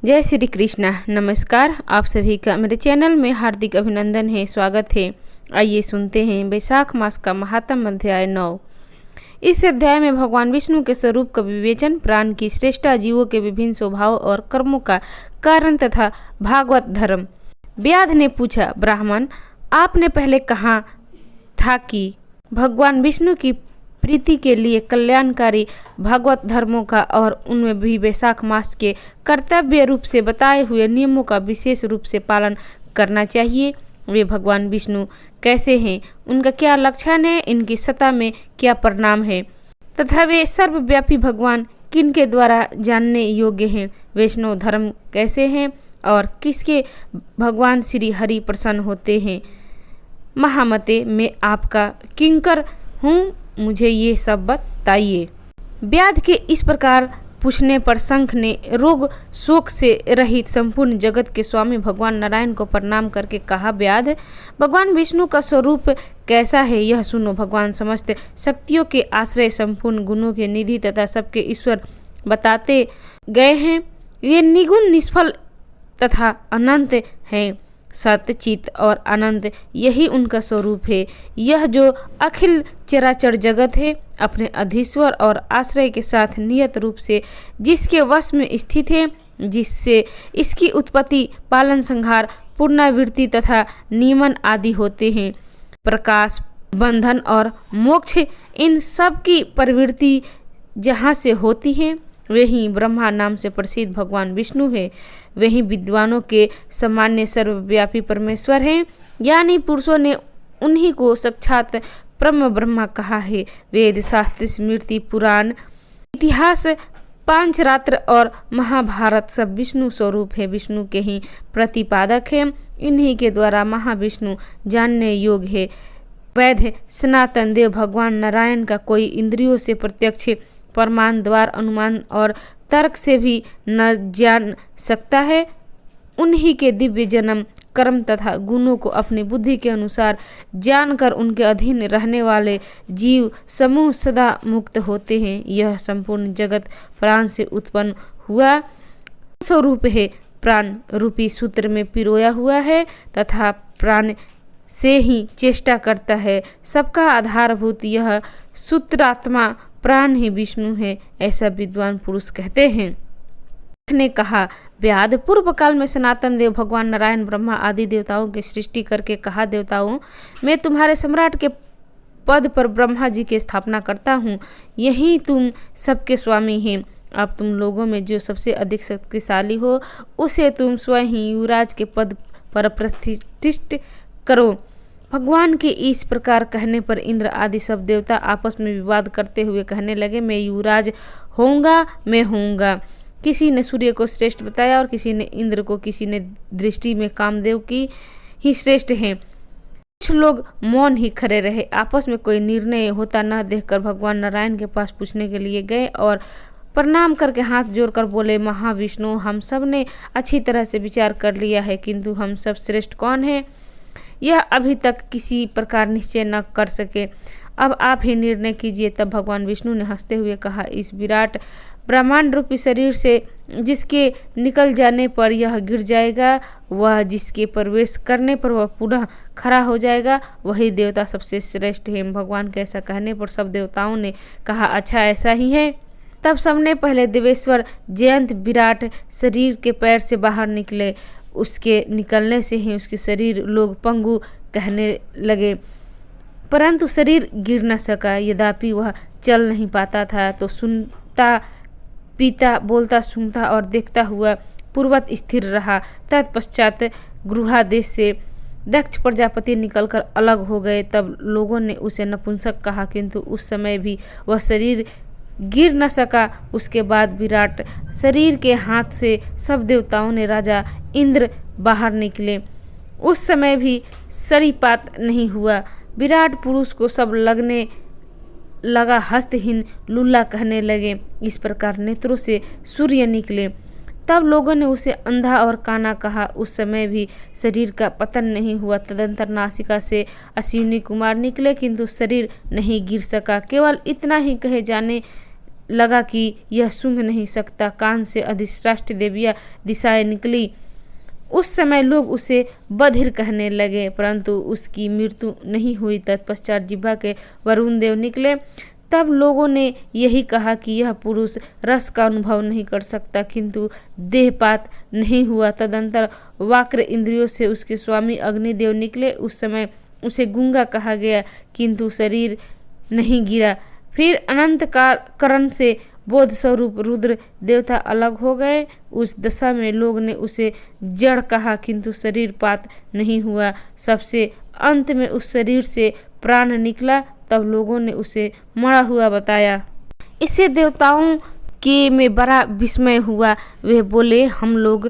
जय श्री कृष्णा। नमस्कार, आप सभी का मेरे चैनल में हार्दिक अभिनंदन है, स्वागत है। आइए सुनते हैं वैशाख मास का महात्म अध्याय 9। इस अध्याय में भगवान विष्णु के स्वरूप का विवेचन, प्राण की श्रेष्ठता, जीवों के विभिन्न स्वभाव और कर्मों का कारण तथा भागवत धर्म। व्याध ने पूछा, ब्राह्मण, आपने पहले कहा था कि भगवान विष्णु की प्रीति के लिए कल्याणकारी भागवत धर्मों का और उनमें भी वैशाख मास के कर्तव्य रूप से बताए हुए नियमों का विशेष रूप से पालन करना चाहिए। वे भगवान विष्णु कैसे हैं, उनका क्या लक्षण है, इनकी सत्ता में क्या परिणाम है तथा वे सर्वव्यापी भगवान किनके द्वारा जानने योग्य हैं। वैष्णव धर्म कैसे हैं और किसके भगवान श्री हरि प्रसन्न होते हैं। महामते, मैं आपका किंकर हूँ, मुझे ये सब बताइए। व्याध के इस प्रकार पूछने पर शंख ने रोग शोक से रहित संपूर्ण जगत के स्वामी भगवान नारायण को प्रणाम करके कहा, व्याध, भगवान विष्णु का स्वरूप कैसा है यह सुनो। भगवान समस्त शक्तियों के आश्रय, संपूर्ण गुणों के निधि तथा सबके ईश्वर बताते गए हैं। वे निगुण, निष्फल तथा अनंत हैं। सत्य, चित और आनंद यही उनका स्वरूप है। यह जो अखिल चराचर जगत है, अपने अधीश्वर और आश्रय के साथ नियत रूप से जिसके वश में स्थित है, जिससे इसकी उत्पत्ति, पालन, संहार, पुनरावृत्ति तथा नियमन आदि होते हैं। प्रकाश, बंधन और मोक्ष, इन सब की प्रवृत्ति जहाँ से होती है वही ब्रह्मा नाम से प्रसिद्ध भगवान विष्णु है। वही विद्वानों के सामान्य सर्वव्यापी परमेश्वर हैं, यानी पुरुषों ने उन्हीं को साक्षात परम ब्रह्मा कहा है। वेद, शास्त्र, स्मृति, पुराण, इतिहास, पांचरात्र और महाभारत सब विष्णु स्वरूप है, विष्णु के ही प्रतिपादक हैं। इन्हीं के द्वारा महाविष्णु जानने योग्य है। वैध सनातन देव भगवान नारायण का कोई इंद्रियों से प्रत्यक्ष, प्रमाण द्वार, अनुमान और तर्क से भी न जान सकता है। उन्हीं के दिव्य जन्म, कर्म तथा गुणों को अपनी बुद्धि के अनुसार जानकर उनके अधीन रहने वाले जीव समूह सदा मुक्त होते हैं। यह संपूर्ण जगत प्राण से उत्पन्न हुआ स्वरूप है, प्राण रूपी सूत्र में पिरोया हुआ है तथा प्राण से ही चेष्टा करता है। सबका आधारभूत यह सूत्रात्मा प्राण ही विष्णु है, ऐसा विद्वान पुरुष कहते हैं। ने कहा, व्याध, पूर्व काल में सनातन देव भगवान नारायण ब्रह्मा आदि देवताओं की सृष्टि करके कहा, देवताओं, मैं तुम्हारे सम्राट के पद पर ब्रह्मा जी की स्थापना करता हूँ। यही तुम सबके स्वामी हैं। अब तुम लोगों में जो सबसे अधिक शक्तिशाली हो उसे तुम स्वयं ही युवराज के पद पर प्रतिष्ठित करो। भगवान के इस प्रकार कहने पर इंद्र आदि सब देवता आपस में विवाद करते हुए कहने लगे, मैं युवराज होऊंगा, मैं होऊंगा। किसी ने सूर्य को श्रेष्ठ बताया और किसी ने इंद्र को, किसी ने दृष्टि में कामदेव की ही श्रेष्ठ हैं। कुछ लोग मौन ही खड़े रहे। आपस में कोई निर्णय होता न देखकर भगवान नारायण के पास पूछने के लिए गए और प्रणाम करके हाथ जोड़कर बोले, महाविष्णु, हम सब ने अच्छी तरह से विचार कर लिया है, किंतु हम सब श्रेष्ठ कौन है यह अभी तक किसी प्रकार निश्चय न कर सके। अब आप ही निर्णय कीजिए। तब भगवान विष्णु ने हंसते हुए कहा, इस विराट ब्रह्मांड रूपी शरीर से जिसके निकल जाने पर यह गिर जाएगा, वह जिसके प्रवेश करने पर वह पुनः खड़ा हो जाएगा, वही देवता सबसे श्रेष्ठ है। भगवान के ऐसा कहने पर सब देवताओं ने कहा, अच्छा ऐसा ही है। तब सबने पहले देवेश्वर जयंत विराट शरीर के पैर से बाहर निकले। उसके निकलने से ही उसके शरीर लोग पंगु कहने लगे, परंतु शरीर गिर न सका। यद्यपि वह चल नहीं पाता था तो सुनता, पीता, बोलता, सूंघता और देखता हुआ पूर्वत स्थिर रहा। तत्पश्चात गृहादेश से दक्ष प्रजापति निकलकर अलग हो गए। तब लोगों ने उसे नपुंसक कहा, किंतु उस समय भी वह शरीर गिर न सका। उसके बाद विराट शरीर के हाथ से सब देवताओं ने राजा इंद्र बाहर निकले। उस समय भी सरीपात नहीं हुआ। विराट पुरुष को सब लगने लगा हस्तहीन, लूला कहने लगे। इस प्रकार नेत्रों से सूर्य निकले। तब लोगों ने उसे अंधा और काना कहा। उस समय भी शरीर का पतन नहीं हुआ। तदंतर नासिका से अश्विनी कुमार निकले, किंतु शरीर नहीं गिर सका। केवल इतना ही कहे जाने लगा कि यह सूंघ नहीं सकता। कान से अधिष्ठात्री देवियाँ दिशाएं निकली। उस समय लोग उसे बधिर कहने लगे, परंतु उसकी मृत्यु नहीं हुई। तत्पश्चात जिह्वा के वरुण देव निकले। तब लोगों ने यही कहा कि यह पुरुष रस का अनुभव नहीं कर सकता, किंतु देहपात नहीं हुआ। तदंतर वाक्र इंद्रियों से उसके स्वामी अग्निदेव निकले। उस समय उसे गूंगा कहा गया, किंतु शरीर नहीं गिरा। फिर अनंत करण से बोध स्वरूप रुद्र देवता अलग हो गए। उस दशा में लोग ने उसे जड़ कहा, किंतु शरीर पात नहीं हुआ। सबसे अंत में उस शरीर से प्राण निकला। तब लोगों ने उसे मरा हुआ बताया। इससे देवताओं के में बड़ा विस्मय हुआ। वे बोले, हम लोग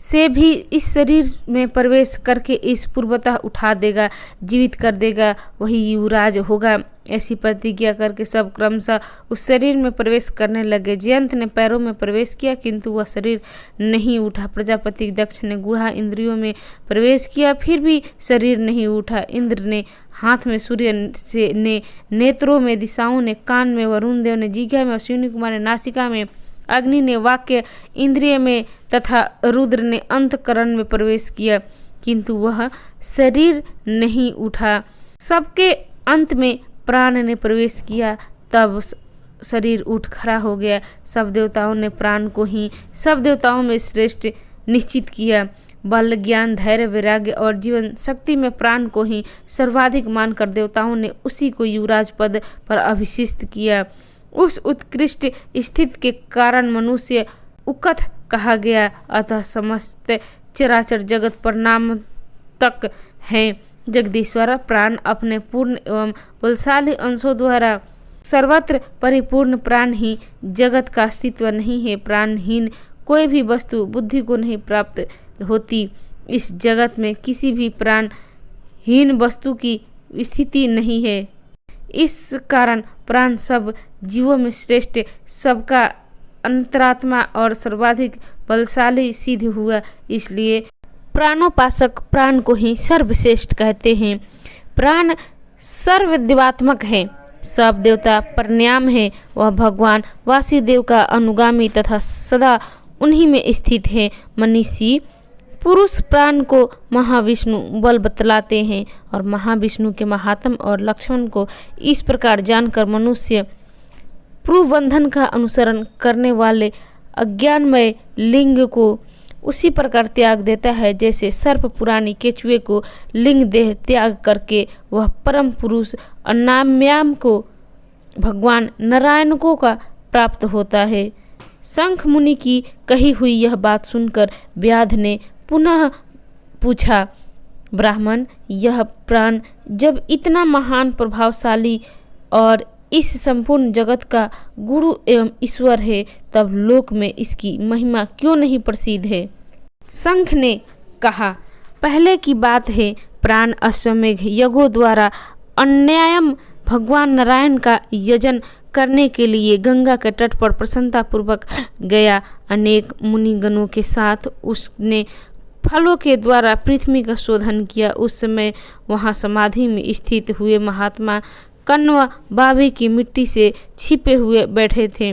से भी इस शरीर में प्रवेश करके इस पूर्वतः उठा देगा, जीवित कर देगा, वही युवराज होगा। ऐसी प्रतिज्ञा करके सब क्रमशः उस शरीर में प्रवेश करने लगे। जयंत ने पैरों में प्रवेश किया, किंतु वह शरीर नहीं उठा। प्रजापति दक्ष ने गुहा इंद्रियों में प्रवेश किया, फिर भी शरीर नहीं उठा। इंद्र ने हाथ में, सूर्य से ने नेत्रों में, दिशाओं ने कान में, वरुण देव ने जिह्वा में, अश्विनी कुमार ने नासिका में, अग्नि ने वाक्य इंद्रिय में तथा रुद्र ने अंतकरण में प्रवेश किया, किंतु वह शरीर नहीं उठा। सबके अंत में प्राण ने प्रवेश किया, तब शरीर उठ खड़ा हो गया। सब देवताओं ने प्राण को ही सब देवताओं में श्रेष्ठ निश्चित किया। बल, ज्ञान, धैर्य, वैराग्य और जीवन शक्ति में प्राण को ही सर्वाधिक मानकर देवताओं ने उसी को युवराज पद पर अभिषिक्त किया। उस उत्कृष्ट स्थिति के कारण मनुष्य उकथ कहा गया। अतः समस्त चराचर जगत प्रणाम तक है। जगदीश्वर प्राण अपने पूर्ण एवं बलशाली अंशों द्वारा सर्वत्र परिपूर्ण। प्राण ही जगत का अस्तित्व नहीं है। प्राणहीन कोई भी वस्तु बुद्धि को नहीं प्राप्त होती। इस जगत में किसी भी प्राणहीन वस्तु की स्थिति नहीं है। इस कारण प्राण सब जीवों में श्रेष्ठ, सबका अंतरात्मा और सर्वाधिक बलशाली सिद्ध हुआ। इसलिए प्राणोपासक प्राण को ही सर्वश्रेष्ठ कहते हैं। प्राण सर्वदेवात्मक है, सब देवता प्रणाम है। वह भगवान वासुदेव का अनुगामी तथा सदा उन्हीं में स्थित है। मनीषी पुरुष प्राण को महाविष्णु बल बतलाते हैं और महाविष्णु के महात्म और लक्षण को इस प्रकार जानकर मनुष्य प्रबंधन का अनुसरण करने वाले अज्ञानमय लिंग को उसी प्रकार त्याग देता है, जैसे सर्प पुरानी केचुए को लिंग देह त्याग करके वह परम पुरुष अनाम्याम को भगवान नारायण को का प्राप्त होता है। शंख मुनि की कही हुई यह बात सुनकर व्याध ने पुनः पूछा, ब्राह्मण, यह प्राण जब इतना महान, प्रभावशाली और इस संपूर्ण जगत का गुरु एवं ईश्वर है, तब लोक में इसकी महिमा क्यों नहीं प्रसिद्ध है? शंख ने कहा, पहले की बात है, प्राण अश्वमेघ यज्ञों द्वारा अन्यायम भगवान नारायण का यजन करने के लिए गंगा के तट पर प्रसन्नता पूर्वक गया। अनेक मुनिगणों के साथ उसने फलों के द्वारा पृथ्वी का शोधन किया। उस समय वहाँ समाधि में स्थित हुए महात्मा कण्व बाभी की मिट्टी से छिपे हुए बैठे थे।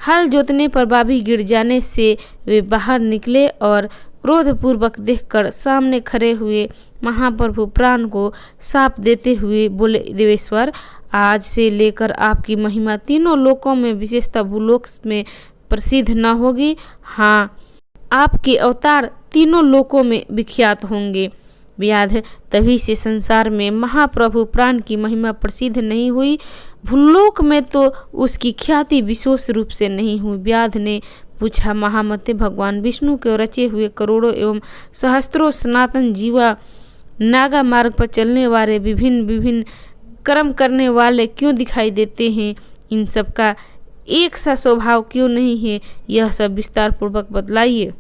हल जोतने पर बाभी गिर जाने से वे बाहर निकले और क्रोधपूर्वक देखकर सामने खड़े हुए महाप्रभु प्राण को शाप देते हुए बोले, देवेश्वर, आज से लेकर आपकी महिमा तीनों लोकों में, विशेषतः भूलोक में प्रसिद्ध न होगी। हाँ, आपके अवतार तीनों लोकों में विख्यात होंगे। व्याध, तभी से संसार में महाप्रभु प्राण की महिमा प्रसिद्ध नहीं हुई, भूलोक में तो उसकी ख्याति विशेष रूप से नहीं हुई। व्याध ने पूछा, महामते, भगवान विष्णु के रचे हुए करोड़ों एवं सहस्त्रों सनातन जीवा नागा मार्ग पर चलने वाले विभिन्न विभिन्न कर्म करने वाले क्यों दिखाई देते हैं? इन सब का एक सा स्वभाव क्यों नहीं है? यह सब विस्तार पूर्वक बतलाइए।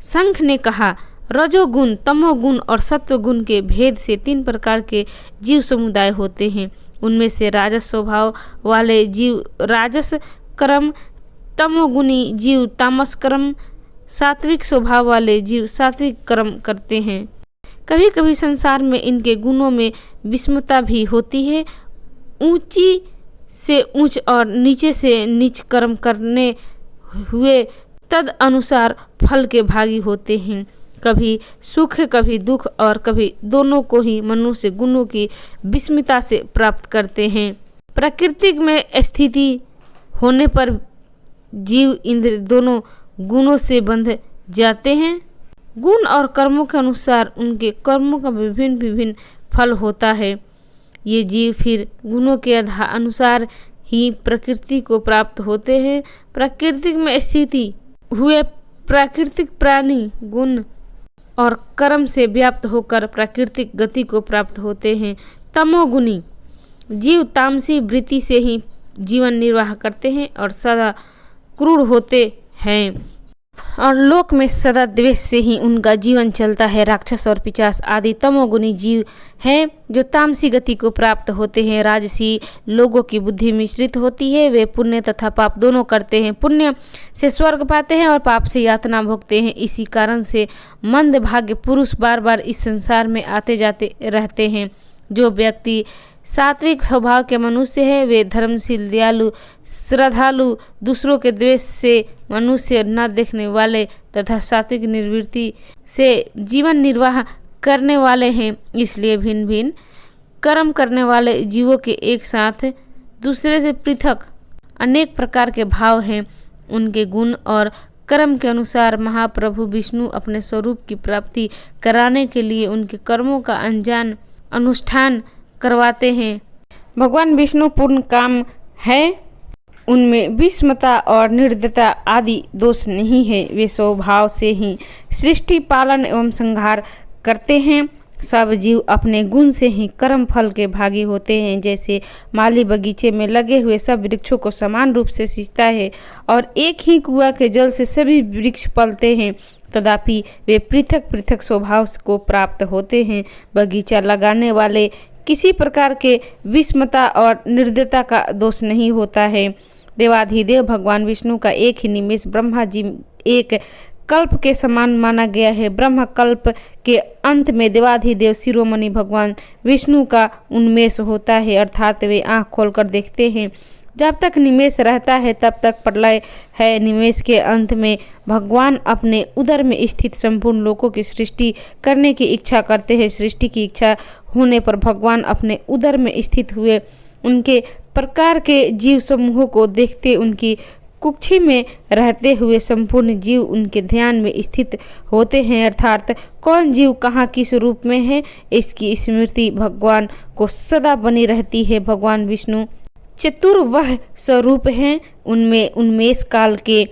शंख ने कहा, रजोगुण, तमोगुण और सत्वगुण के भेद से 3 प्रकार के जीव समुदाय होते हैं। उनमें से राजस स्वभाव वाले जीव राजस कर्म, तमोगुणी जीव तामस कर्म, सात्विक स्वभाव वाले जीव सात्विक कर्म करते हैं। कभी कभी संसार में इनके गुणों में विषमता भी होती है। ऊंची से ऊंच और नीचे से नीच कर्म करने हुए तद अनुसार फल के भागी होते हैं। कभी सुख कभी दुख और कभी दोनों को ही मनुष्य गुणों की विस्मयता से प्राप्त करते हैं। प्रकृति में स्थिति होने पर जीव इंद्र दोनों गुणों से बंध जाते हैं। गुण और कर्मों के अनुसार उनके कर्मों का विभिन्न विभिन्न फल होता है। ये जीव फिर गुणों के अनुसार ही प्रकृति को प्राप्त होते हैं। प्रकृति में स्थिति हुए प्राकृतिक प्राणी गुण और कर्म से व्याप्त होकर प्राकृतिक गति को प्राप्त होते हैं। तमोगुणी जीव तामसी वृत्ति से ही जीवन निर्वाह करते हैं और सदा क्रूर होते हैं और लोक में सदा द्वेष से ही उनका जीवन चलता है। राक्षस और पिशाच आदि तमोगुणी जीव हैं जो तामसी गति को प्राप्त होते हैं। राजसी लोगों की बुद्धि मिश्रित होती है, वे पुण्य तथा पाप दोनों करते हैं। पुण्य से स्वर्ग पाते हैं और पाप से यातना भोगते हैं। इसी कारण से मंद भाग्य पुरुष बार बार इस संसार में आते जाते रहते हैं। जो व्यक्ति सात्विक स्वभाव के मनुष्य है वे धर्मशील, दयालु, श्रद्धालु, दूसरों के द्वेष से मनुष्य न देखने वाले तथा सात्विक निर्वृत्ति से जीवन निर्वाह करने वाले हैं। इसलिए भिन्न भिन्न कर्म करने वाले जीवों के एक साथ दूसरे से पृथक अनेक प्रकार के भाव हैं। उनके गुण और कर्म के अनुसार महाप्रभु विष्णु अपने स्वरूप की प्राप्ति कराने के लिए उनके कर्मों का अनजान अनुष्ठान करवाते हैं। भगवान विष्णु पूर्ण काम है, उनमें विषमता और निर्दयता आदि दोष नहीं है। वे स्वभाव से ही सृष्टि पालन एवं संहार करते हैं। सब जीव अपने गुण से ही कर्म फल के भागी होते हैं। जैसे माली बगीचे में लगे हुए सब वृक्षों को समान रूप से सींचता है और एक ही कुआं के जल से सभी वृक्ष पलते हैं, तथापि वे पृथक पृथक स्वभाव को प्राप्त होते हैं। बगीचा लगाने वाले किसी प्रकार के विषमता और निर्दयता का दोष नहीं होता है। देवाधिदेव भगवान विष्णु का एक ही निमेष ब्रह्मा जी एक कल्प के समान माना गया है। ब्रह्म कल्प के अंत में देवाधिदेव शिरोमणि भगवान विष्णु का उन्मेष होता है, अर्थात वे आँख खोलकर देखते हैं। जब तक निमेष रहता है तब तक प्रलय है। निमेष के अंत में भगवान अपने उदर में स्थित संपूर्ण लोकों की सृष्टि करने की इच्छा करते हैं। सृष्टि की इच्छा होने पर भगवान अपने उदर में स्थित हुए उनके प्रकार के जीव समूहों को देखते उनकी कुक्षी में रहते हुए संपूर्ण जीव उनके ध्यान में स्थित होते हैं, अर्थात कौन जीव कहाँ किस रूप में है इसकी स्मृति भगवान को सदा बनी रहती है। भगवान विष्णु चतुर्वह स्वरूप हैं। उनमें उन्मेष काल के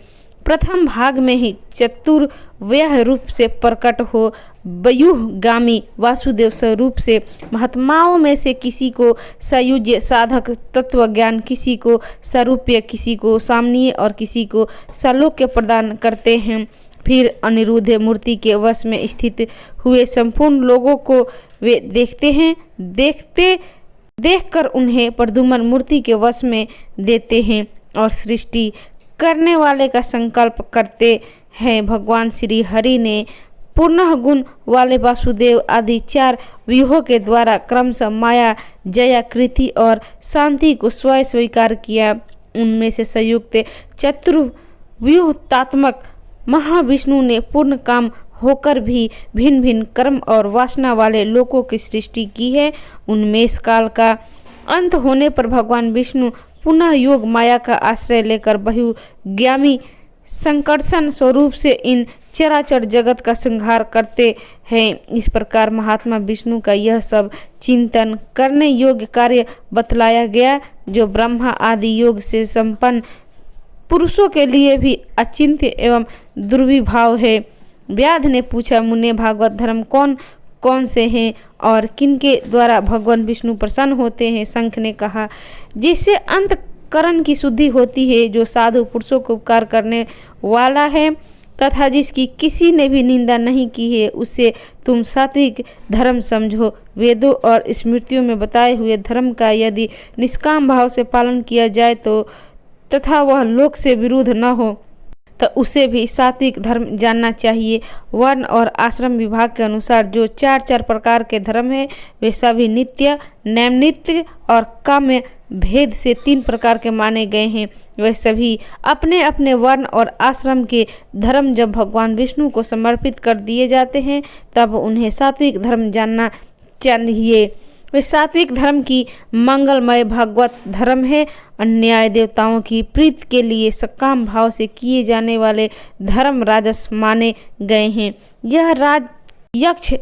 प्रथम भाग में ही चतुर्व्यह रूप से प्रकट हो व्यूहगामी वासुदेव स्वरूप से महात्माओं में से किसी को सायुज्य साधक तत्वज्ञान, किसी को सारूप्य, किसी को सामनीय और किसी को सालोक्य प्रदान करते हैं। फिर अनिरुद्ध मूर्ति के वश में स्थित हुए संपूर्ण लोगों को वे देखते हैं। देखकर उन्हें प्रद्युम्न मूर्ति के वश में देते हैं और सृष्टि करने वाले का संकल्प करते हैं। भगवान श्री हरि ने पूर्ण गुण वाले वासुदेव आदि 4 व्यूहों के द्वारा क्रमशः माया, जया, कृति और शांति को स्वयं स्वीकार किया। उनमें से संयुक्त चतुर्व्यूहात्मक महाविष्णु ने पूर्ण काम होकर भी भिन्न भिन्न कर्म और वासना वाले लोगों की सृष्टि की है। उन्मेष काल का अंत होने पर भगवान विष्णु पुनः योग माया का आश्रय लेकर बहुज्ञामी संकर्षण स्वरूप से इन चराचर जगत का संहार करते हैं। इस प्रकार महात्मा विष्णु का यह सब चिंतन करने योग्य कार्य बतलाया गया, जो ब्रह्मा आदि योग से संपन्न पुरुषों के लिए भी अचिंत्य एवं दुर्विभाव है। व्याध ने पूछा, मुने भागवत धर्म कौन कौन से हैं और किनके द्वारा भगवान विष्णु प्रसन्न होते हैं? शंख ने कहा, जिससे अंतकरण की शुद्धि होती है, जो साधु पुरुषों को उपकार करने वाला है तथा जिसकी किसी ने भी निंदा नहीं की है, उसे तुम सात्विक धर्म समझो। वेदों और स्मृतियों में बताए हुए धर्म का यदि निष्काम भाव से पालन किया जाए तो तथा वह लोक से विरुद्ध न हो तो उसे भी सात्विक धर्म जानना चाहिए। वर्ण और आश्रम विभाग के अनुसार जो 4 प्रकार के धर्म है वे सभी नित्य, नैमित्तिक और काम्य भेद से 3 प्रकार के माने गए हैं। वह सभी अपने अपने वर्ण और आश्रम के धर्म जब भगवान विष्णु को समर्पित कर दिए जाते हैं तब उन्हें सात्विक धर्म जानना चाहिए। वे सात्विक धर्म की मंगलमय भागवत धर्म है। अन्याय देवताओं की प्रीति के लिए सकाम भाव से किए जाने वाले धर्म राजस माने गए हैं। यह यक्ष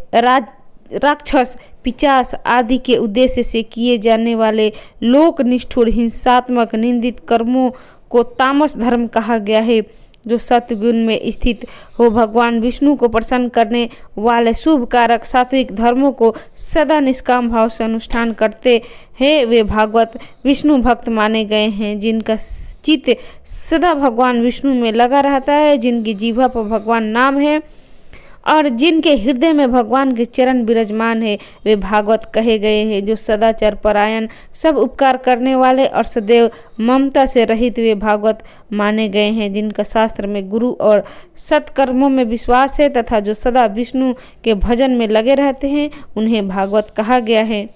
राक्षस पिशाच आदि के उद्देश्य से किए जाने वाले लोक निष्ठुर हिंसात्मक निंदित कर्मों को तामस धर्म कहा गया है। जो सत्वगुण में स्थित हो भगवान विष्णु को प्रसन्न करने वाले शुभ कारक सात्विक धर्मों को सदा निष्काम भाव से अनुष्ठान करते हैं वे भागवत विष्णु भक्त माने गए हैं। जिनका चित्त सदा भगवान विष्णु में लगा रहता है, जिनकी जीवा पर भगवान नाम है और जिनके हृदय में भगवान के चरण विराजमान है, वे भागवत कहे गए हैं। जो सदाचार परायण, सब उपकार करने वाले और सदैव ममता से रहित वे भागवत माने गए हैं। जिनका शास्त्र में गुरु और सत्कर्मों में विश्वास है तथा जो सदा विष्णु के भजन में लगे रहते हैं, उन्हें भागवत कहा गया है।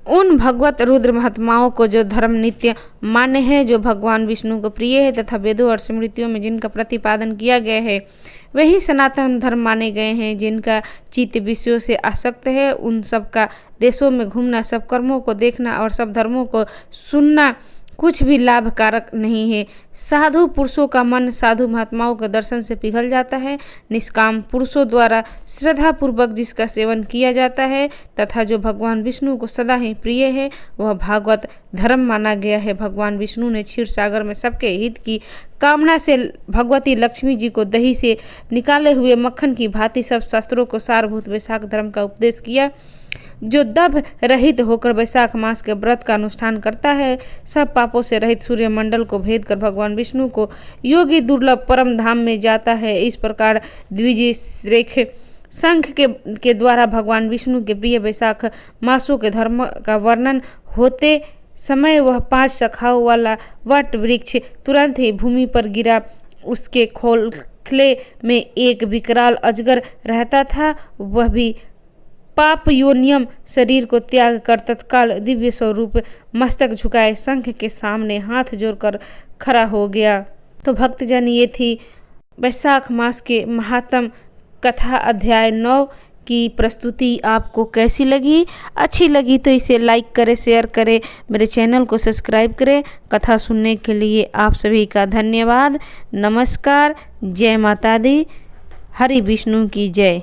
उन भगवत रुद्र महात्माओं को जो धर्म नित्य मान्य है, जो भगवान विष्णु को प्रिय है तथा वेदों और स्मृतियों में जिनका प्रतिपादन किया गया है, वही सनातन धर्म माने गए हैं। जिनका चित्त विषयों से आसक्त है, उन सब का देशों में घूमना, सब कर्मों को देखना और सब धर्मों को सुनना कुछ भी लाभकारक नहीं है। साधु पुरुषों का मन साधु महात्माओं के दर्शन से पिघल जाता है। निष्काम पुरुषों द्वारा श्रद्धा पूर्वक जिसका सेवन किया जाता है तथा जो भगवान विष्णु को सदा ही प्रिय है, वह भागवत धर्म माना गया है। भगवान विष्णु ने क्षीर सागर में सबके हित की कामना से भगवती लक्ष्मी जी को दही से निकाले हुए मक्खन की भांति सब शास्त्रों को सारभूत वैशाख धर्म का उपदेश किया। जो दभ रहित होकर वैशाख मास के व्रत का अनुष्ठान करता है, सब पापों से रहित सूर्य मंडल को भेद कर भगवान विष्णु को योगी दुर्लभ परम धाम में जाता है। इस प्रकार द्विजरेख संघ के द्वारा भगवान विष्णु के प्रिय वैशाख मासों के धर्म का वर्णन होते समय वह 5 शाखाओं वाला वट वृक्ष तुरंत ही भूमि पर गिरा। उसके खोखले में एक विकराल अजगर रहता था। वह भी पाप योनियम शरीर को त्याग कर तत्काल दिव्य स्वरूप मस्तक झुकाए शंख के सामने हाथ जोड़कर खड़ा हो गया। तो भक्तजन, ये थी वैशाख मास के महात्म कथा अध्याय 9 की प्रस्तुति। आपको कैसी लगी? अच्छी लगी तो इसे लाइक करें, शेयर करें, मेरे चैनल को सब्सक्राइब करें। कथा सुनने के लिए आप सभी का धन्यवाद। नमस्कार। जय माता दी। हरि विष्णु की जय।